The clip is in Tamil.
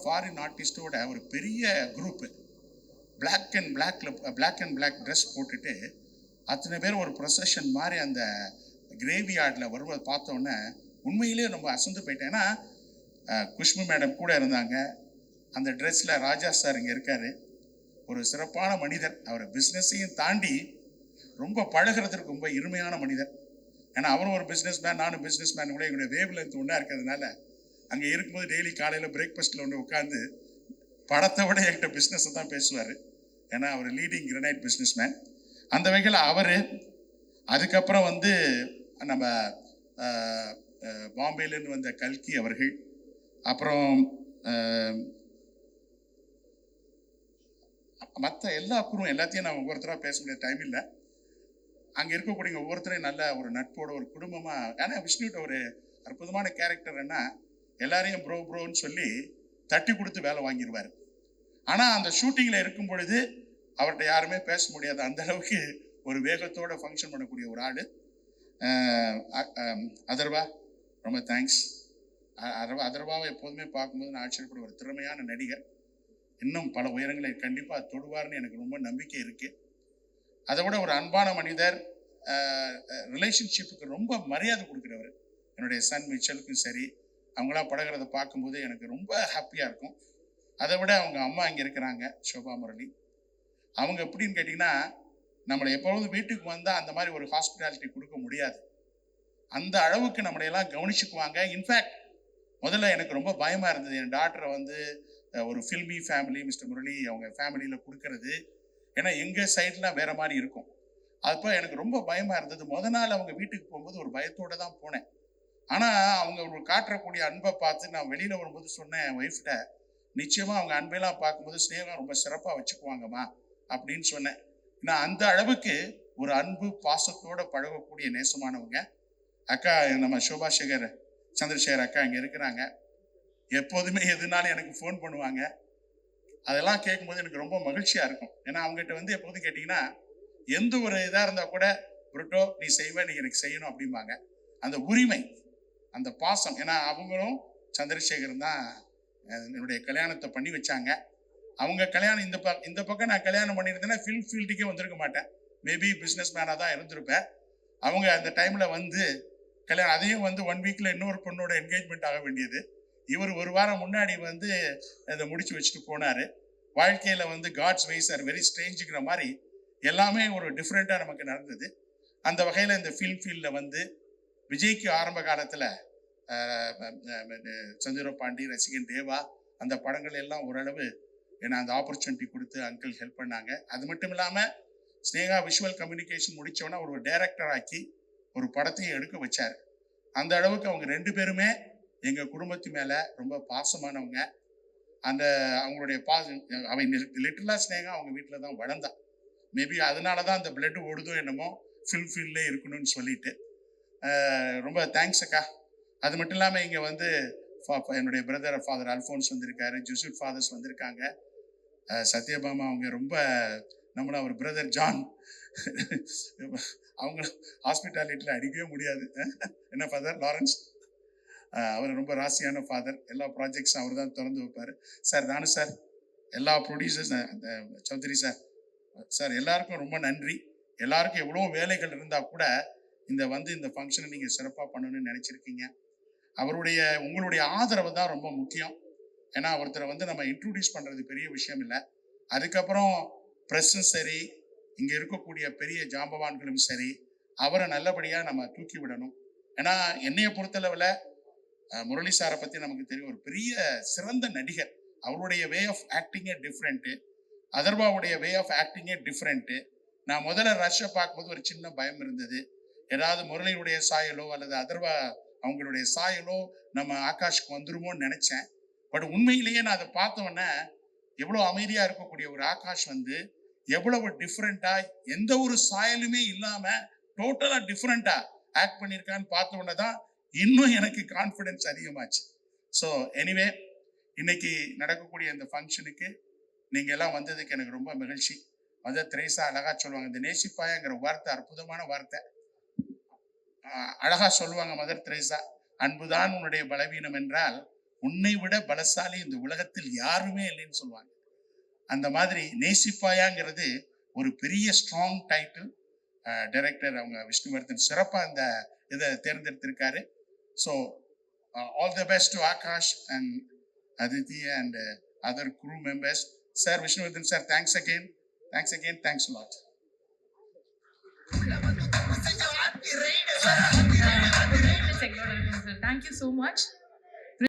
ஃபாரின் ஆர்டிஸ்டோட ஒரு பெரிய group black and black dress போட்டுட்டு அத்தனை பேர் ஒரு ப்ரொசஷன் மாதிரி அந்த கிரேவி யார்டில் வருவதை பார்த்தோன்னே உண்மையிலேயே ரொம்ப அசந்து போயிட்டேன். ஏன்னா குஷ்பு மேடம் கூட இருந்தாங்க. அந்த ட்ரெஸ்ஸில் ராஜா சார் இங்கே இருக்கார், ஒரு சிறப்பான மனிதர். அவர் பிஸ்னஸையும் தாண்டி ரொம்ப பழகிறதுக்கு ரொம்ப இருமையான மனிதர். ஏன்னா அவரும் ஒரு பிஸ்னஸ் மேன், நானும் பிஸ்னஸ் மேன் கூட எங்களுடைய வேவ் லென்த் ஒன்றா இருக்கிறதுனால அங்கே இருக்கும்போது டெய்லி காலையில் பிரேக்ஃபாஸ்ட்டில் ஒன்று உட்காந்து படத்தை விட என்கிட்ட பிஸ்னஸை தான் பேசுவார். ஏன்னா அவர் லீடிங் கிரனைட் பிஸ்னஸ் மேன். அந்த வகையில் அவர், அதுக்கப்புறம் வந்து நம்ம பாம்பேலேருந்து வந்த கல்கி அவர்கள், அப்புறம் மற்ற எல்லா குழுவும் எல்லாத்தையும் நான் ஒவ்வொருத்தராக பேச முடியாத டைம் இல்லை. அங்கே இருக்கக்கூடிய ஒவ்வொருத்தரையும் நல்ல ஒரு நட்போட ஒரு குடும்பமாக. ஏன்னா விஷ்ணுகிட்ட ஒரு அற்புதமான கேரக்டர் என்ன, எல்லாரையும் ப்ரோன்னு சொல்லி தட்டி கொடுத்து வேலை வாங்கிடுவார். ஆனால் அந்த ஷூட்டிங்கில் இருக்கும் பொழுது அவர்கிட்ட யாருமே பேச முடியாது, அந்த அளவுக்கு ஒரு வேகத்தோட ஃபங்க்ஷன் பண்ணக்கூடிய ஒரு ஆள். அதர்வா, ரொம்ப தேங்க்ஸ். அதர்வாவை எப்போதுமே பார்க்கும்போது நான் ஆச்சரியப்பட ஒரு திறமையான நடிகர். இன்னும் பல உயரங்களை கண்டிப்பாக தொடுவார்னு எனக்கு ரொம்ப நம்பிக்கை இருக்குது. அதை விட ஒரு அன்பான மனிதர், ரிலேஷன்ஷிப்புக்கு ரொம்ப மரியாதை கொடுக்குறவர். என்னுடைய சன் மிச்சலுக்கும் சரி, அவங்களாம் பழகிறத பார்க்கும்போது எனக்கு ரொம்ப ஹாப்பியாக இருக்கும். அதை விட அவங்க அம்மா இங்கே இருக்கிறாங்க, சோபா முரளி. அவங்க எப்படின்னு கேட்டிங்கன்னா, நம்மளை எப்பொழுதும் வீட்டுக்கு வந்தால் அந்த மாதிரி ஒரு ஹாஸ்பிட்டாலிட்டி கொடுக்க முடியாது, அந்த அளவுக்கு நம்மளையெல்லாம் கவனிச்சுக்குவாங்க. இன்ஃபேக்ட் முதல்ல எனக்கு ரொம்ப பயமாக இருந்தது, என் டாக்டரை வந்து ஒரு ஃபில்மி ஃபேமிலி மிஸ்டர் முரளி அவங்க ஃபேமிலியில் கொடுக்கறது. ஏன்னா எங்கள் சைட்லாம் வேறு மாதிரி இருக்கும். அப்போ எனக்கு ரொம்ப பயமாக இருந்தது. நாள் அவங்க வீட்டுக்கு போகும்போது ஒரு பயத்தோடு தான் போனேன். ஆனால் அவங்க ஒரு காட்டக்கூடிய அன்பை பார்த்து நான் வெளியில் வரும்போது சொன்னேன் என் ஒய்ஃப்கிட்ட, நிச்சயமாக அவங்க அன்பெல்லாம் பார்க்கும்போது ஸ்னேகம் ரொம்ப சிறப்பாக வச்சுக்குவாங்கம்மா அப்படின்னு சொன்னேன். நான் அந்த அளவுக்கு ஒரு அன்பு பாசத்தோடு பழகக்கூடிய நேசமானவங்க. அக்கா நம்ம சோபா சந்திரசேகர் அக்கா இங்கே இருக்கிறாங்க. எப்போதுமே எதுனாலும் எனக்கு ஃபோன் பண்ணுவாங்க. அதெல்லாம் கேட்கும்போது எனக்கு ரொம்ப மகிழ்ச்சியாக இருக்கும். ஏன்னா அவங்ககிட்ட வந்து எப்போதும் கேட்டிங்கன்னா, எந்த ஒரு இதாக இருந்தால் கூட புருட்டோ நீ செய்வே, நீ எனக்கு செய்யணும் அப்படிம்பாங்க. அந்த உரிமை, அந்த பாசம். ஏன்னா அவங்களும் சந்திரசேகர் தான் என்னுடைய கல்யாணத்தை பண்ணி வச்சாங்க. அவங்க கல்யாணம் இந்த பக்கம் நான் கல்யாணம் பண்ணியிருந்தேன்னா ஃபில்ம் ஃபீல்டுக்கே வந்திருக்க மாட்டேன், மேபி பிஸ்னஸ் மேனாக தான் இருந்திருப்பேன். அவங்க அந்த டைமில் வந்து கல்யாணம், அதையும் வந்து 1 வீக்கில் இன்னொரு பொண்ணோட என்கேஜ்மெண்ட் ஆக வேண்டியது. இவர் ஒரு வாரம் முன்னாடி வந்து அதை முடிச்சு வச்சுட்டு போனார். வாழ்க்கையில் வந்து காட்ஸ் வைஸ் ஆர் வெரி ஸ்ட்ரேஞ்சுங்கிற மாதிரி எல்லாமே ஒரு டிஃப்ரெண்ட்டாக நமக்கு நடந்தது. அந்த வகையில் இந்த ஃபில்ம் ஃபீல்டில் வந்து விஜய்க்கு ஆரம்ப காலத்தில் சந்திர பாண்டி, ரசிகன் தேவா, அந்த படங்கள் எல்லாம் ஓரளவு ஏன்னா அந்த ஆப்பர்ச்சுனிட்டி கொடுத்து அங்கிள் ஹெல்ப் பண்ணாங்க. அது மட்டும் இல்லாமல் ஸ்னேகா விஷுவல் கம்யூனிகேஷன் முடித்தோன்னா ஒரு டைரக்டர் ஆக்கி ஒரு படத்தையும் எடுக்க வச்சார். அந்த அளவுக்கு அவங்க 2 பேருமே எங்கள் குடும்பத்து மேலே ரொம்ப பாசமானவங்க. அந்த அவங்களுடைய அவை லிட்டரலாக ஸ்னேகா அவங்க வீட்டில் தான் வளர்ந்தா. மேபி அதனால தான் அந்த பிளட் ஓடுதோ என்னமோ ஃபில்ம் ஃபீல்ட்லே இருக்கணும்னு சொல்லிட்டு ரொம்ப தேங்க்ஸ் அக்கா. அது மட்டும் இல்லாமல் இங்கே வந்து என்னுடைய பிரதர் ஃபாதர் அல்ஃபோன்ஸ் வந்திருக்காரு, ஜூசூட் ஃபாதர்ஸ் வந்திருக்காங்க, சத்யபாமா அவங்க ரொம்ப நம்மள அவர் பிரதர் ஜான் அவங்க ஹாஸ்பிட்டாலிட்டியில் அடிக்கவே முடியாது. என்ன ஃபாதர் லாரன்ஸ், அவர் ரொம்ப ராசியான ஃபாதர். எல்லா ப்ராஜெக்ட்ஸும் அவர் தான் திறந்து வைப்பார். சார் தானு சார், எல்லா ப்ரொடியூசர்ஸ், சௌத்ரி சார் எல்லாருக்கும் ரொம்ப நன்றி. எல்லாருக்கும் எவ்வளோ வேலைகள் இருந்தால் கூட இந்த ஃபங்க்ஷனை நீங்கள் சிறப்பாக பண்ணணும்னு நினச்சிருக்கீங்க. உங்களுடைய ஆதரவு தான் ரொம்ப முக்கியம். ஏன்னா ஒருத்தரை வந்து நம்ம இன்ட்ரோடியூஸ் பண்ணுறது பெரிய விஷயம் இல்லை. அதுக்கப்புறம் ப்ரெஸ்ஸும் சரி, இங்கே இருக்கக்கூடிய பெரிய ஜாம்பவான்களும் சரி, அவரை நல்லபடியாக நம்ம தூக்கி விடணும். ஏன்னா என்னையை பொறுத்தளவில் முரளி சாரை பற்றி நமக்கு தெரியும், ஒரு பெரிய சிறந்த நடிகர். அவருடைய வே ஆஃப் ஆக்டிங்கே டிஃப்ரெண்ட்டு, அதர்வாவுடைய வே ஆஃப் ஆக்டிங்கே டிஃப்ரெண்ட்டு. நான் முதல்ல ரஷ்ஷை பார்க்கும்போது ஒரு சின்ன பயம் இருந்தது, ஏதாவது முரளியுடைய சாயலோ அல்லது அதர்வா அவங்களுடைய சாயலோ நம்ம ஆகாஷ்க்கு வந்துருமோன்னு நினச்சேன். பட் உண்மையிலேயே நான் அதை பார்த்தோன்னே எவ்வளோ அமைதியாக இருக்கக்கூடிய ஒரு ஆகாஷ் வந்து எவ்வளவு டிஃப்ரெண்ட்டாக, எந்த ஒரு சாயலுமே இல்லாமல் டோட்டலாக டிஃப்ரெண்ட்டாக ஆக்ட் பண்ணியிருக்கான்னு பார்த்த உடனே தான் இன்னும் எனக்கு கான்ஃபிடென்ஸ் அதிகமாச்சு. ஸோ எனிவே, இன்னைக்கு நடக்கக்கூடிய இந்த ஃபங்க்ஷனுக்கு நீங்கள் எல்லாம் வந்ததுக்கு எனக்கு ரொம்ப மகிழ்ச்சி. மதர் தெரேசா அழகா சொல்லுவாங்க, இந்த நேசிப்பாயங்கிற வார்த்தை அற்புதமான வார்த்தை. அழகா சொல்லுவாங்க மதர் தெரேசா, அன்புதான் உன்னுடைய பலவீனம் என்றால் உன்னை விட பலசாலி இந்த உலகத்தில் யாருமே இல்லைன்னு சொல்லுவாங்க. அந்த மாதிரி நேசிப்பாயாங்கிறது ஒரு பெரிய ஸ்ட்ராங் டைட்டில். டைரக்டர் அவங்க விஷ்ணுவர்தன் சிறப்பாக இந்த இதை தேர்ந்தெடுத்திருக்காரு. So all the best to Akash and Aditi and other crew members. Sir Vishnuvardhan sir, thanks again, thanks a lot. Thank you so much.